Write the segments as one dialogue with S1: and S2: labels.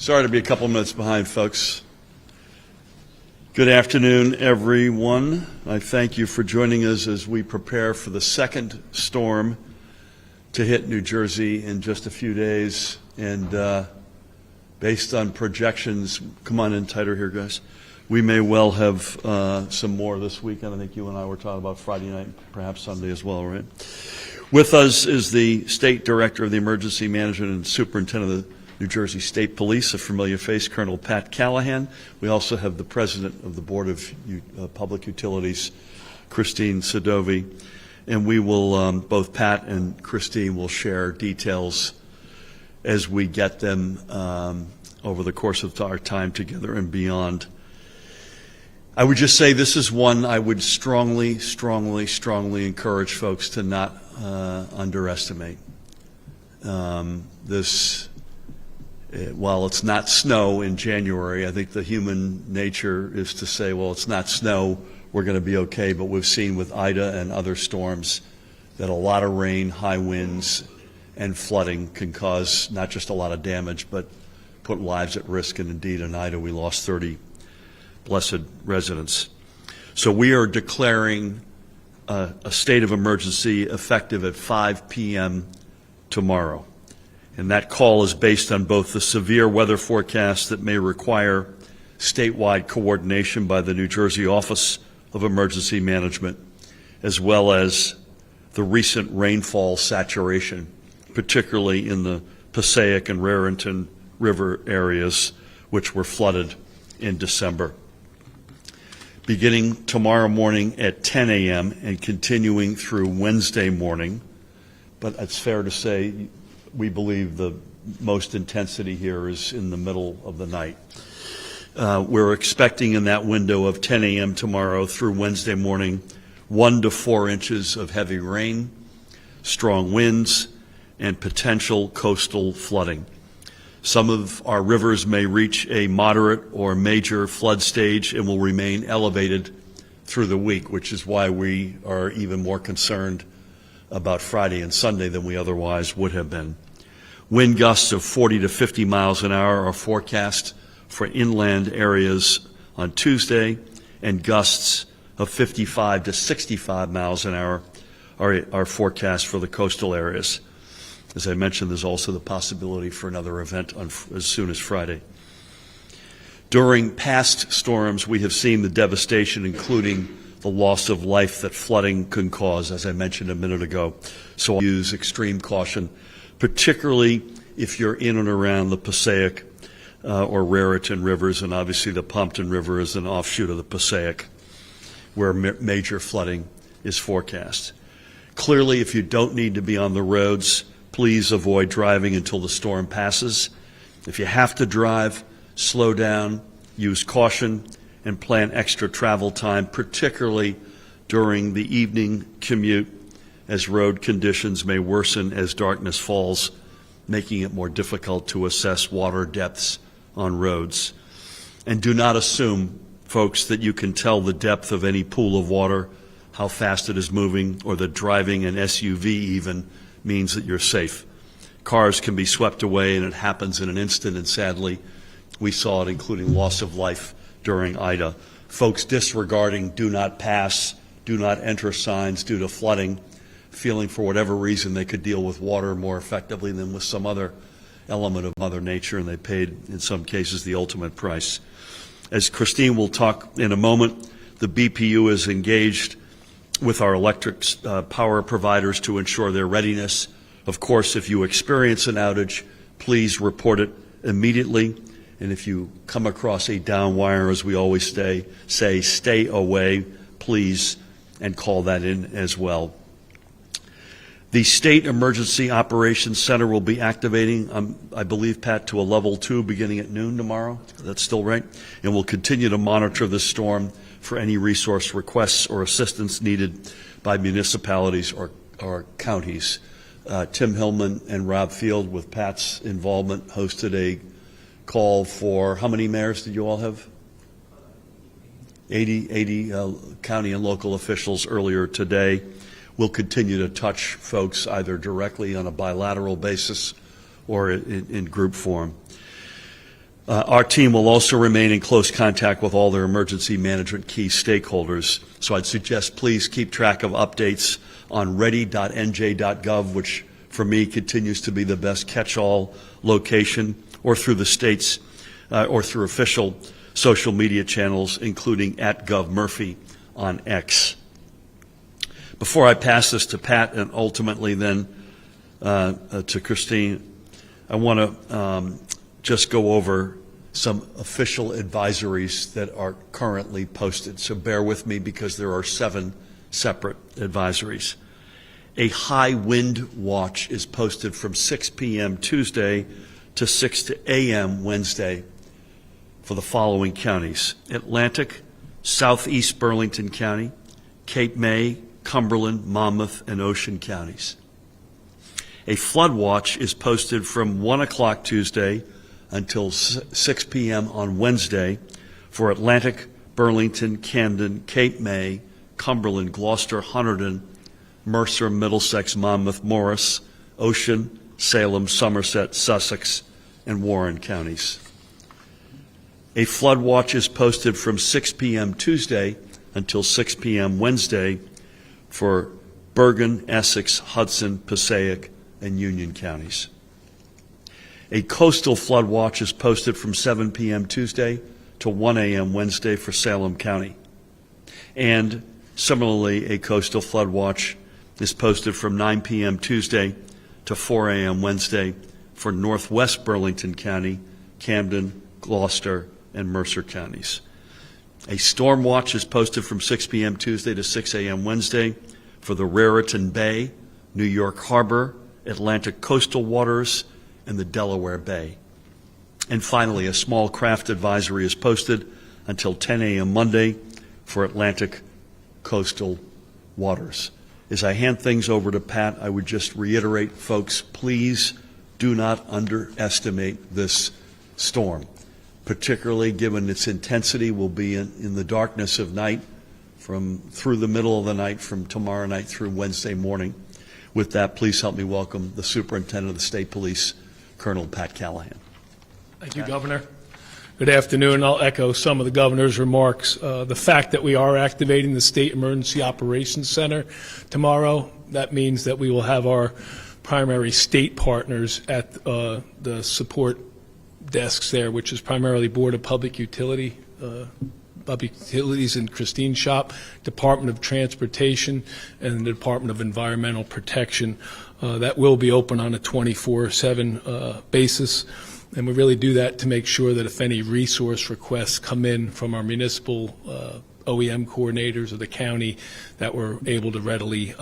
S1: Sorry to be a couple minutes behind, folks. Good afternoon, everyone. I thank you for joining us as we prepare for the second storm to hit New Jersey in just a few days. And based on projections, come on in tighter here, guys. We may well have some more this weekend. I think you and I were talking about Friday night, perhaps Sunday as well, right? With us is the State Director of the Emergency Management and Superintendent of the New Jersey State Police, a familiar face, Colonel Pat Callahan. We also have the President of the Board of Public Utilities, Christine Sadovi. And we will, both Pat and Christine will share details as we get them over the course of our time together and beyond. I would just say this is one I would strongly encourage folks to not underestimate. While it's not snow in January, I think the human nature is to say, well, it's not snow, we're going to be okay. But we've seen with Ida and other storms that a lot of rain, high winds, and flooding can cause not just a lot of damage, but put lives at risk. And indeed, in Ida, we lost 30 blessed residents. So we are declaring a state of emergency effective at 5 p.m. tomorrow. And that call is based on both the severe weather forecast that may require statewide coordination by the New Jersey Office of Emergency Management, as well as the recent rainfall saturation, particularly in the Passaic and Raritan River areas, which were flooded in December. Beginning tomorrow morning at 10 a.m. and continuing through Wednesday morning, but it's fair to say we believe the most intensity here is in the middle of the night. We're expecting in that window of 10 a.m. tomorrow through Wednesday morning 1 to 4 inches of heavy rain, strong winds, and potential coastal flooding. Some of our rivers may reach a moderate or major flood stage and will remain elevated through the week, which is why we are even more concerned about Friday and Sunday than we otherwise would have been. Wind gusts of 40 to 50 miles an hour are forecast for inland areas on Tuesday, and gusts of 55 to 65 miles an hour are forecast for the coastal areas. As I mentioned, there's also the possibility for another event as soon as Friday. During past storms, we have seen the devastation, including the loss of life that flooding can cause, as I mentioned a minute ago. So I'll use extreme caution, particularly if you're in and around the Passaic or Raritan rivers, and obviously the Pompton River is an offshoot of the Passaic, where major flooding is forecast. Clearly, if you don't need to be on the roads, please avoid driving until the storm passes. If you have to drive, slow down, use caution, and plan extra travel time, particularly during the evening commute, as road conditions may worsen as darkness falls, making it more difficult to assess water depths on roads. And do not assume, folks, that you can tell the depth of any pool of water, how fast it is moving, or that driving an SUV even means that you're safe. Cars can be swept away, and it happens in an instant, and sadly, we saw it, including loss of life during Ida. Folks disregarding do not pass, do not enter signs due to flooding, feeling for whatever reason they could deal with water more effectively than with some other element of Mother Nature, and they paid, in some cases, the ultimate price. As Christine will talk in a moment, the BPU is engaged with our electric power providers to ensure their readiness. Of course, if you experience an outage, please report it immediately. And if you come across a down wire, as we always say, stay away, please, and call that in as well. The State Emergency Operations Center will be activating, I believe, Pat, to a level 2 beginning at noon tomorrow. That's still right. And we'll continue to monitor the storm for any resource requests or assistance needed by municipalities or counties. Tim Hillman and Rob Field, with Pat's involvement, hosted a call for, how many mayors did you all have? 80 county and local officials earlier today. We'll continue to touch folks either directly on a bilateral basis or in group form. Our team will also remain in close contact with all their emergency management key stakeholders. So I'd suggest please keep track of updates on ready.nj.gov, which for me continues to be the best catch-all location, or through the state's or through official social media channels, including @GovMurphy on X. Before I pass this to Pat and ultimately then to Christine, I want to just go over some official advisories that are currently posted. So bear with me because there are 7 separate advisories. A high wind watch is posted from 6 p.m. Tuesday to 6 a.m. Wednesday for the following counties: Atlantic, Southeast Burlington County, Cape May, Cumberland, Monmouth, and Ocean counties. A flood watch is posted from 1 o'clock Tuesday until 6 p.m. on Wednesday for Atlantic, Burlington, Camden, Cape May, Cumberland, Gloucester, Hunterdon, Mercer, Middlesex, Monmouth, Morris, Ocean, Salem, Somerset, Sussex, and Warren counties. A flood watch is posted from 6 p.m. Tuesday until 6 p.m. Wednesday for Bergen, Essex, Hudson, Passaic, and Union counties. A coastal flood watch is posted from 7 p.m. Tuesday to 1 a.m. Wednesday for Salem County. And similarly, a coastal flood watch is posted from 9 p.m. Tuesday to 4 a.m. Wednesday for Northwest Burlington County, Camden, Gloucester, and Mercer counties. A storm watch is posted from 6 p.m. Tuesday to 6 a.m. Wednesday for the Raritan Bay, New York Harbor, Atlantic coastal waters, and the Delaware Bay. And finally, a small craft advisory is posted until 10 a.m. Monday for Atlantic coastal waters. As I hand things over to Pat, I would just reiterate, folks, please do not underestimate this storm, particularly given its intensity. Will be in the darkness of night through the middle of the night from tomorrow night through Wednesday morning. With that, please help me welcome the Superintendent of the State Police, Colonel Pat Callahan.
S2: Thank you, Governor. Good afternoon. I'll echo some of the Governor's remarks. The fact that we are activating the State Emergency Operations Center tomorrow, that means that we will have our primary state partners at the support desks there, which is primarily Board of Public Utilities in Christine's shop, Department of Transportation, and the Department of Environmental Protection. That will be open on a 24/7 basis. And we really do that to make sure that if any resource requests come in from our municipal OEM coordinators or the county, that we're able to readily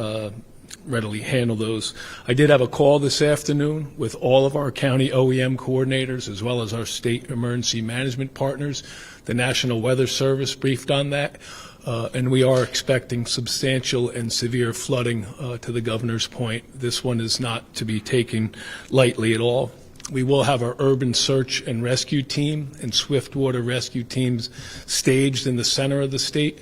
S2: handle those. I did have a call this afternoon with all of our county OEM coordinators as well as our state emergency management partners. The National Weather Service briefed on that, and we are expecting substantial and severe flooding. To the Governor's point, this one is not to be taken lightly at all. We will have our urban search and rescue team and swiftwater rescue teams staged in the center of the state,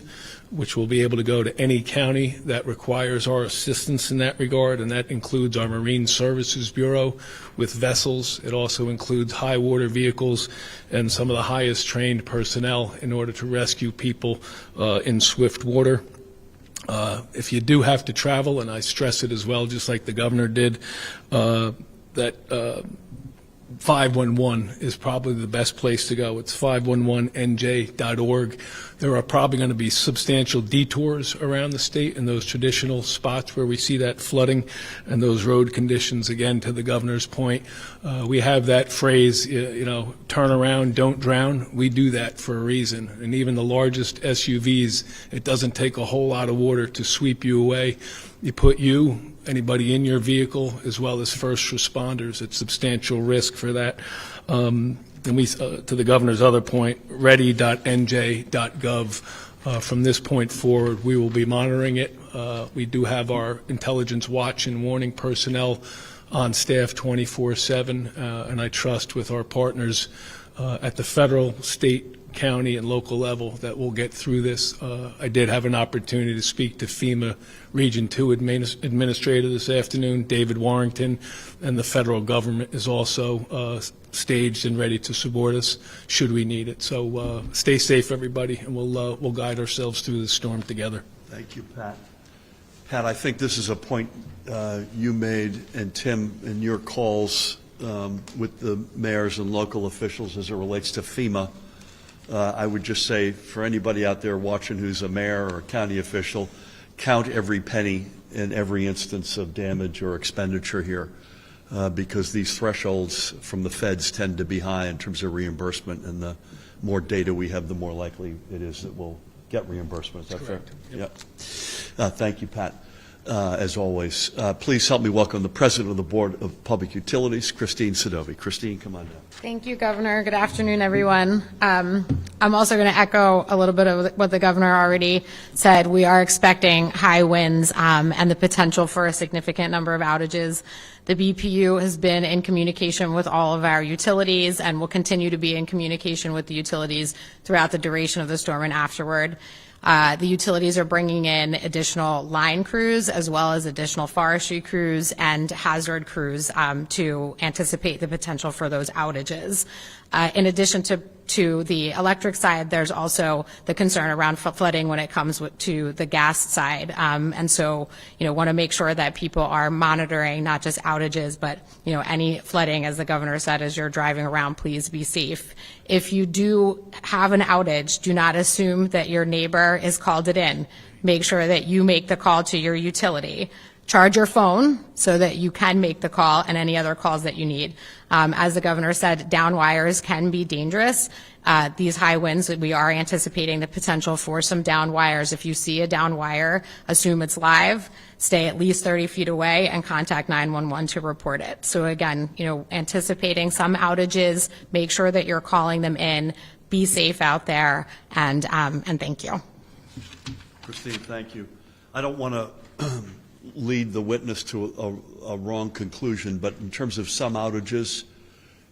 S2: which will be able to go to any county that requires our assistance in that regard, and that includes our Marine Services Bureau with vessels. It also includes high water vehicles and some of the highest trained personnel in order to rescue people in swift water. If you do have to travel, and I stress it as well, just like the Governor did, that 511 is probably the best place to go. It's 511nj.org. There are probably going to be substantial detours around the state in those traditional spots where we see that flooding and those road conditions. Again, to the Governor's point, we have that phrase, turn around, don't drown. We do that for a reason. And even the largest SUVs, it doesn't take a whole lot of water to sweep you away. You put anybody in your vehicle, as well as first responders, at substantial risk for that. And we, to the Governor's other point, ready.nj.gov. From this point forward, we will be monitoring it. We do have our intelligence watch and warning personnel on staff 24/7, and I trust with our partners at the federal, state county and local level that we'll get through this. I did have an opportunity to speak to FEMA Region 2 Administrator this afternoon, David Warrington, and the federal government is also staged and ready to support us should we need it. So stay safe, everybody, and we'll guide ourselves through the storm together.
S1: Thank you, Pat. Pat, I think this is a point you made, and Tim, in your calls with the mayors and local officials as it relates to FEMA. I would just say, for anybody out there watching who's a mayor or a county official, count every penny in every instance of damage or expenditure here, because these thresholds from the feds tend to be high in terms of reimbursement, and the more data we have, the more likely it is that we'll get reimbursement. Is that
S2: Correct.
S1: fair? Yep. Thank you, Pat. As always, please help me welcome the President of the Board of Public Utilities, Christine Sadovi. Christine, come on down.
S3: Thank you, Governor. Good afternoon, everyone. I'm also going to echo a little bit of what the Governor already said. We are expecting high winds and the potential for a significant number of outages. The BPU has been in communication with all of our utilities and will continue to be in communication with the utilities throughout the duration of the storm and afterward. The utilities are bringing in additional line crews as well as additional forestry crews and hazard crews to anticipate the potential for those outages. In addition to the electric side, there's also the concern around flooding when it comes to the gas side. And so, want to make sure that people are monitoring not just outages, but, any flooding, as the Governor said, as you're driving around, please be safe. If you do have an outage, do not assume that your neighbor is called it in. Make sure that you make the call to your utility. Charge your phone so that you can make the call and any other calls that you need. As the Governor said, down wires can be dangerous. These high winds, we are anticipating the potential for some down wires. If you see a down wire, assume it's live, stay at least 30 feet away, and contact 911 to report it. So again, anticipating some outages, make sure that you're calling them in, be safe out there, and thank you.
S1: Christine, thank you. I don't want to lead the witness to a wrong conclusion, but in terms of some outages,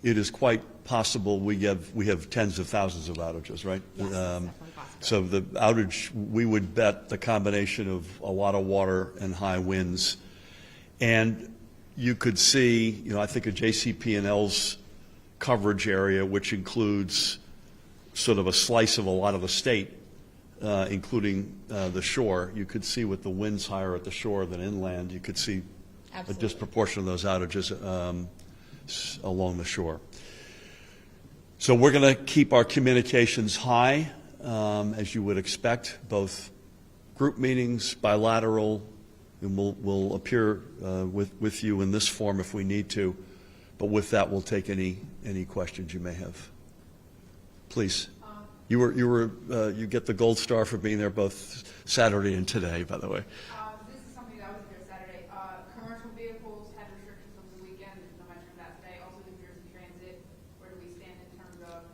S1: it is quite possible we have tens of thousands of outages, right?
S3: Yes, definitely possible.
S1: So the outage, we would bet the combination of a lot of water and high winds. And you could see, I think of JCP&L's coverage area, which includes sort of a slice of a lot of the state, including the shore. You could see with the winds higher at the shore than inland, you could see
S3: Absolutely.
S1: a disproportion of those outages along the shore. So we're going to keep our communications high, as you would expect, both group meetings, bilateral, and we'll appear with you in this form if we need to. But with that, we'll take any questions you may have. Please. You get the gold star for being there both Saturday and today, by the way.
S4: This is something that was here Saturday. Commercial vehicles had restrictions over the weekend. There's no mention of that today. Also, New Jersey Transit. Where do we stand in terms of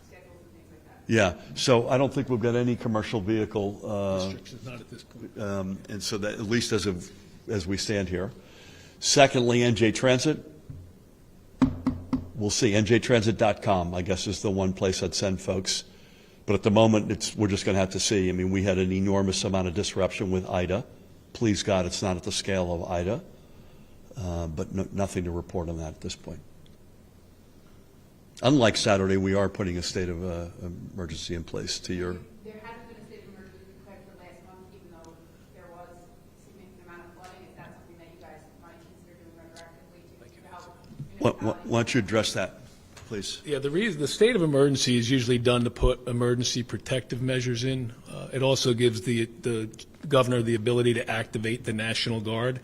S4: schedules and things like that?
S1: Yeah. So I don't think we've got any commercial vehicle
S2: Restrictions, not at this point.
S1: and so that at least as we stand here. Secondly, NJ Transit. We'll see. NJTransit.com, I guess, is the one place I'd send folks. But at the moment, we're just going to have to see. I mean, we had an enormous amount of disruption with Ida. Please God, it's not at the scale of Ida. But nothing to report on that at this point. Unlike Saturday, we are putting a state of emergency in place to your...
S4: There hasn't been a state of emergency declared for last month, even though there was a significant amount of flooding. Is that something that you guys might consider doing retroactively to help?
S1: Why don't you address that, please?
S2: Yeah, the state of emergency is usually done to put emergency protective measures in. It also gives the governor the ability to activate the National Guard.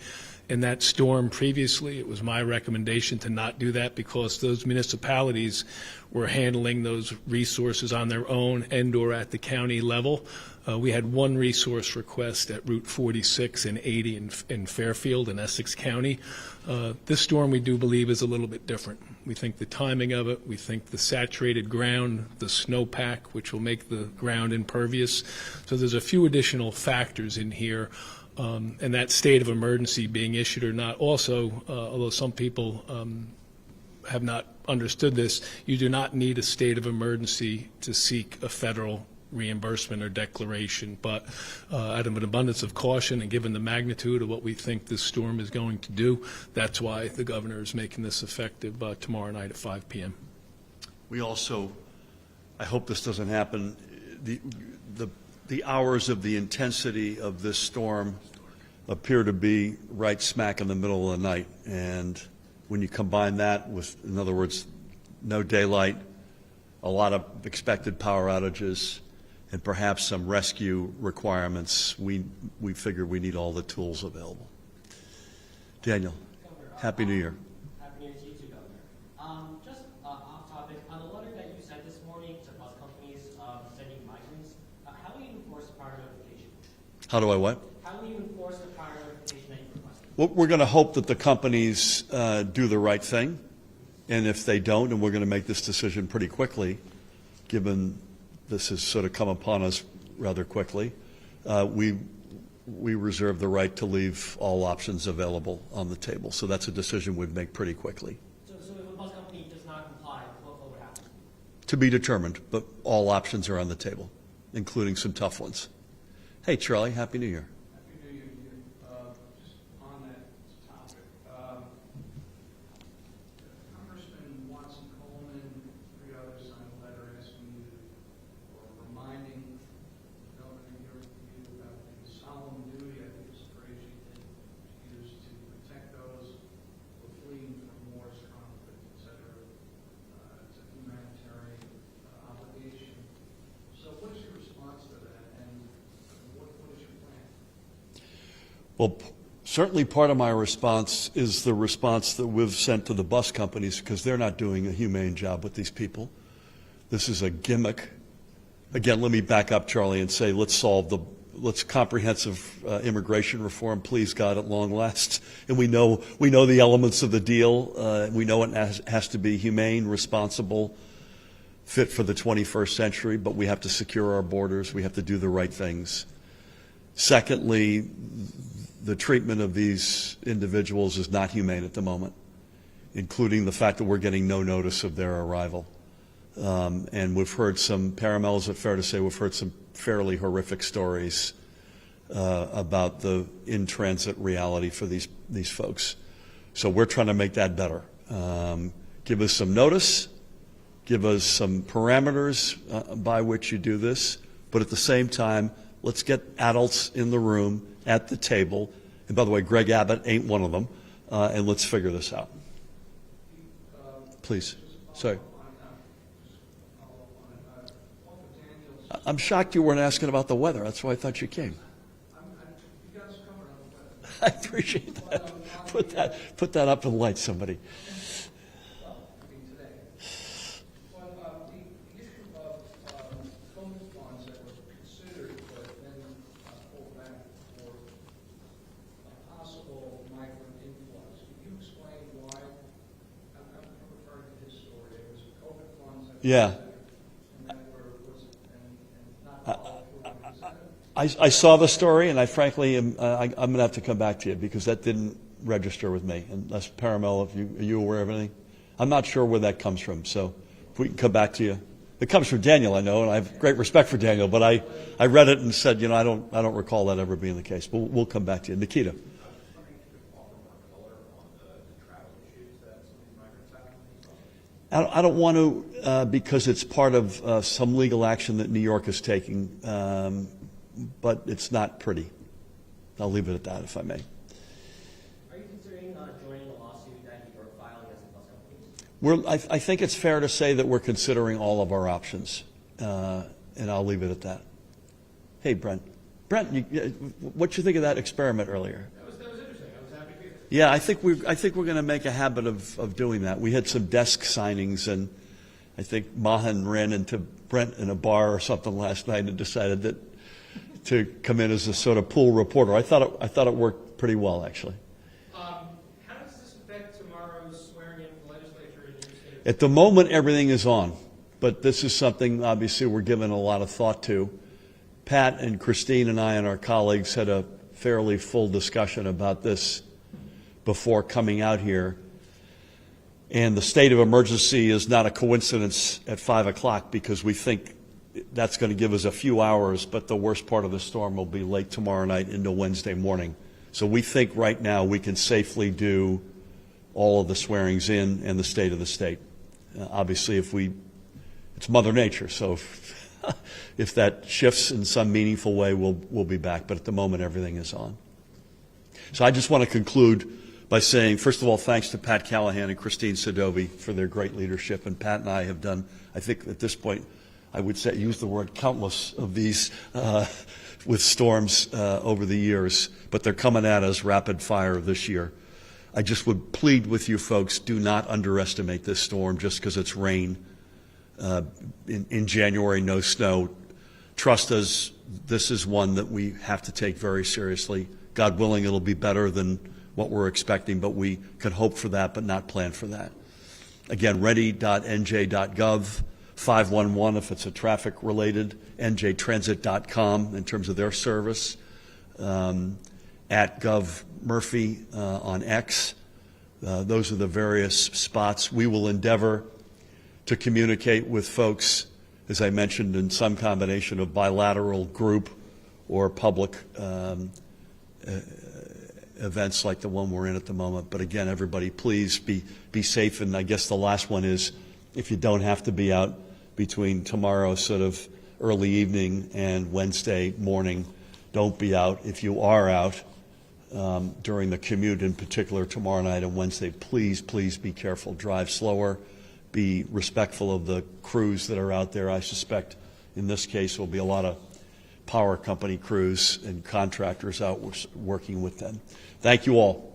S2: In that storm previously, it was my recommendation to not do that because those municipalities were handling those resources on their own and/or at the county level. We had one resource request at Route 46 and 80 in Fairfield in Essex County. This storm, we do believe, is a little bit different. We think the timing of it, we think the saturated ground, the snowpack, which will make the ground impervious. So there's a few additional factors in here. And that state of emergency being issued or not also, although some people have not understood this, you do not need a state of emergency to seek a federal reimbursement or declaration. But out of an abundance of caution and given the magnitude of what we think this storm is going to do, that's why the governor is making this effective tomorrow night at 5 p.m.
S1: We also, I hope this doesn't happen, the hours of the intensity of this storm appear to be right smack in the middle of the night. And when you combine that with, in other words, no daylight, a lot of expected power outages, and perhaps some rescue requirements, we figured we need all the tools available. Daniel, Happy New Year.
S5: Happy New Year to you too, Governor. Just off topic, on the letter that you sent this morning to bus companies sending migrants, how will you enforce the prior notification?
S1: How do I what?
S5: How will you enforce the prior notification that you requested?
S1: Well, we're going to hope that the companies do the right thing, and if they don't, and we're going to make this decision pretty quickly, given this has sort of come upon us rather quickly, we reserve the right to leave all options available on the table. So that's a decision we'd make pretty quickly.
S5: So if a bus company does not comply, what would happen?
S1: To be determined, but all options are on the table, including some tough ones. Hey, Charlie, Happy New Year.
S6: Happy New Year to you. Just on that topic, Congressman Watson Coleman and 3 others signed a letter asking you or reminding Governor you about the solemn duty, I think is the phrase you did use, to protect those who are fleeing from wars, conflict, et cetera. It's a humanitarian obligation. So what is your response to that, and what is your plan?
S1: Well, certainly part of my response is the response that we've sent to the bus companies, because they're not doing a humane job with these people. This is a gimmick. Again, let me back up, Charlie, and say let's comprehensive immigration reform, please God, at long last. And we know the elements of the deal. We know it has to be humane, responsible, fit for the 21st century, but we have to secure our borders. We have to do the right things. Secondly, the treatment of these individuals is not humane at the moment, including the fact that we're getting no notice of their arrival. And we've heard some, Paramel, is it fair to say, we've heard some fairly horrific stories about the in-transit reality for these folks. So we're trying to make that better. Give us some notice, give us some parameters by which you do this, but at the same time, let's get adults in the room at the table. And by the way, Greg Abbott ain't one of them. And let's figure this out. Please. Sorry. I'm shocked you weren't asking about the weather. That's why I thought you came.
S6: You got us covered on the weather.
S1: I appreciate that. Put that up in the light, somebody.
S6: Well, I mean today. But the issue of COVID funds that were considered but then pulled back for a possible migrant influx. Can you explain why? I'm referring to his story. There was COVID funds that were
S1: Yeah.
S6: considered and that not followed through. Is that
S1: I saw the story, and I frankly I'm going to have to come back to you because that didn't register with me. Unless Paramel, are you aware of anything? I'm not sure where that comes from, so if we can come back to you. It comes from Daniel, I know, and I have great respect for Daniel, but I read it and said, I don't recall that ever being the case. But we'll come back to you. Nikita. I don't want to because it's part of some legal action that New York is taking, but it's not pretty. I'll leave it at that, if I may.
S5: Are you considering joining a lawsuit that you were filing against the bus companies?
S1: I think it's fair to say that we're considering all of our options, and I'll leave it at that. Hey, Brent. Brent, what'd you think of that experiment earlier?
S6: That was interesting. I was happy to be there.
S1: Yeah, I think we're going to make a habit of doing that. We had some desk signings, and I think Mahan ran into Brent in a bar or something last night and decided to come in as a sort of pool reporter. I thought it worked pretty well, actually.
S6: How does this affect tomorrow's swearing in the legislature in your state?
S1: At the moment, everything is on, but this is something obviously we're giving a lot of thought to. Pat and Christine and I and our colleagues had a fairly full discussion about this before coming out here. And the state of emergency is not a coincidence at 5 o'clock, because we think that's going to give us a few hours, but the worst part of the storm will be late tomorrow night into Wednesday morning. So we think right now we can safely do all of the swearings in and the state of the state. Obviously, it's Mother Nature, so if that shifts in some meaningful way, we'll be back. But at the moment, everything is on. So I just want to conclude by saying, first of all, thanks to Pat Callahan and Christine Sadovi for their great leadership. And Pat and I have done, I think at this point, I would say, use the word countless of these with storms over the years, but they're coming at us rapid fire this year. I just would plead with you folks, do not underestimate this storm just because it's rain. In January, no snow. Trust us, this is one that we have to take very seriously. God willing, it'll be better than what we're expecting, but we can hope for that, but not plan for that. Again, ready.nj.gov, 511 if it's a traffic related, njtransit.com in terms of their service, at Gov Murphy on X. Those are the various spots. We will endeavor to communicate with folks, as I mentioned, in some combination of bilateral, group, or public events like the one we're in at the moment. But again, everybody, please be safe. And I guess the last one is, if you don't have to be out between tomorrow sort of early evening and Wednesday morning, don't be out. If you are out during the commute, in particular tomorrow night and Wednesday, please be careful. Drive slower. Be respectful of the crews that are out there. I suspect in this case will be a lot of power company crews and contractors out working with them. Thank you all.